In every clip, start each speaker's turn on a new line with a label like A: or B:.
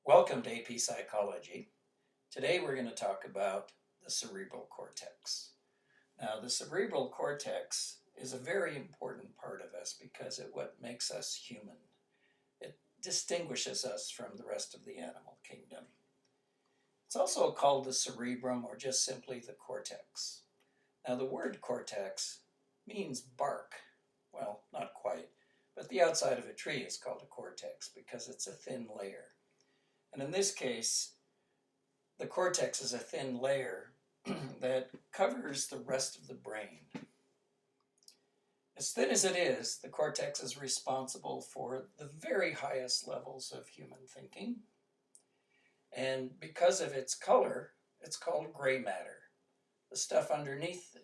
A: Welcome to AP Psychology. Today we're going to talk about the cerebral cortex. Now, the cerebral cortex is a very important part of us because it's what makes us human. It distinguishes us from the rest of the animal kingdom. It's also called the cerebrum or just simply the cortex. Now, the word cortex means bark. Well, not quite, but the outside of a tree is called a cortex because it's a thin layer. And in this case, the cortex is a thin layer that covers the rest of the brain. As thin as it is, the cortex is responsible for the very highest levels of human thinking. And because of its color, it's called gray matter. The stuff underneath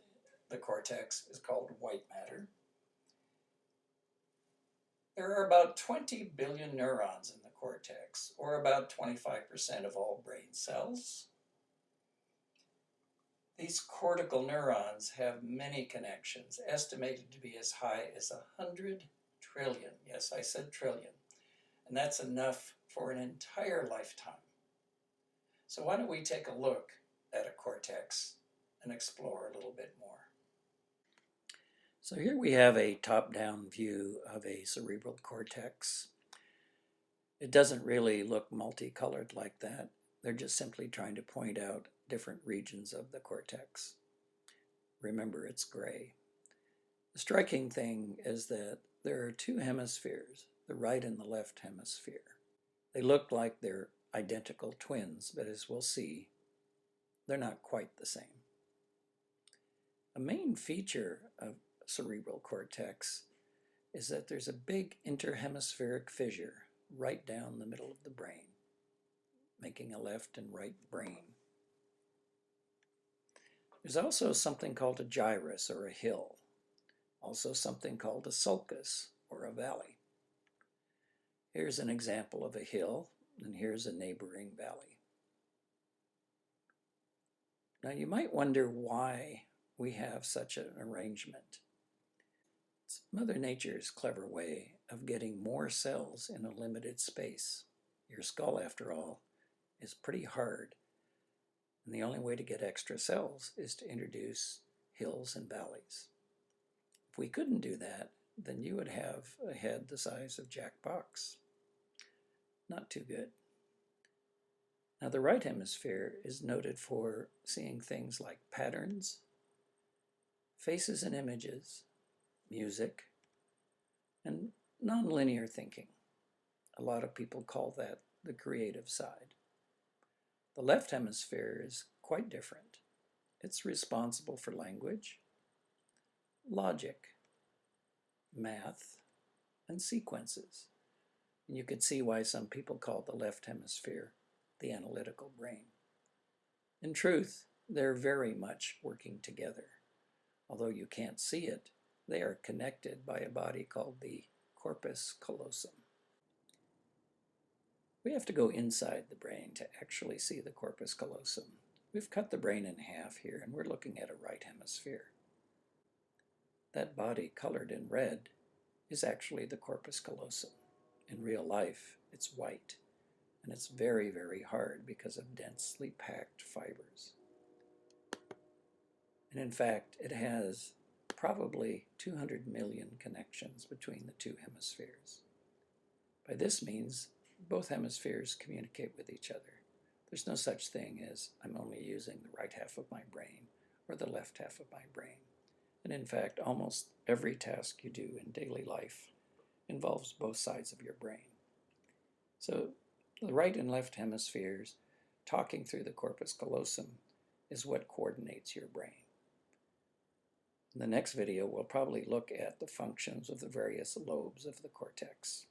A: the cortex is called white matter. There are about 20 billion neurons in the cortex, or about 25% of all brain cells. These cortical neurons have many connections, estimated to be as high as 100 trillion. Yes, I said trillion. And that's enough for an entire lifetime. So why don't we take a look at a cortex and explore a little bit more. So here we have a top-down view of a cerebral cortex. It doesn't really look multicolored like that. They're just simply trying to point out different regions of the cortex. Remember, it's gray. The striking thing is that there are two hemispheres, the right and the left hemisphere. They look like they're identical twins, but as we'll see, they're not quite the same. A main feature of cerebral cortex is that there's a big interhemispheric fissure right down the middle of the brain, making a left and right brain. There's also something called a gyrus or a hill, also something called a sulcus or a valley. Here's an example of a hill, and here's a neighboring valley. Now you might wonder why we have such an arrangement. It's Mother Nature's clever way of getting more cells in a limited space. Your skull, after all, is pretty hard, and the only way to get extra cells is to introduce hills and valleys. If we couldn't do that, then you would have a head the size of Jack Box. Not too good. Now the right hemisphere is noted for seeing things like patterns, faces and images, music, and nonlinear thinking. A lot of people call that the creative side. The left hemisphere is quite different. It's responsible for language, logic, math, and sequences. And you could see why some people call the left hemisphere the analytical brain. In truth, they're very much working together. Although you can't see it, they are connected by a body called the corpus callosum. We have to go inside the brain to actually see the corpus callosum. We've cut the brain in half here, and we're looking at a right hemisphere. That body colored in red is actually the corpus callosum. In real life, it's white, and it's very, very hard because of densely packed fibers. And in fact, it has probably 200 million connections between the two hemispheres. By this means, both hemispheres communicate with each other. There's no such thing as I'm only using the right half of my brain or the left half of my brain. And in fact, almost every task you do in daily life involves both sides of your brain. So the right and left hemispheres talking through the corpus callosum is what coordinates your brain. In the next video, we'll probably look at the functions of the various lobes of the cortex.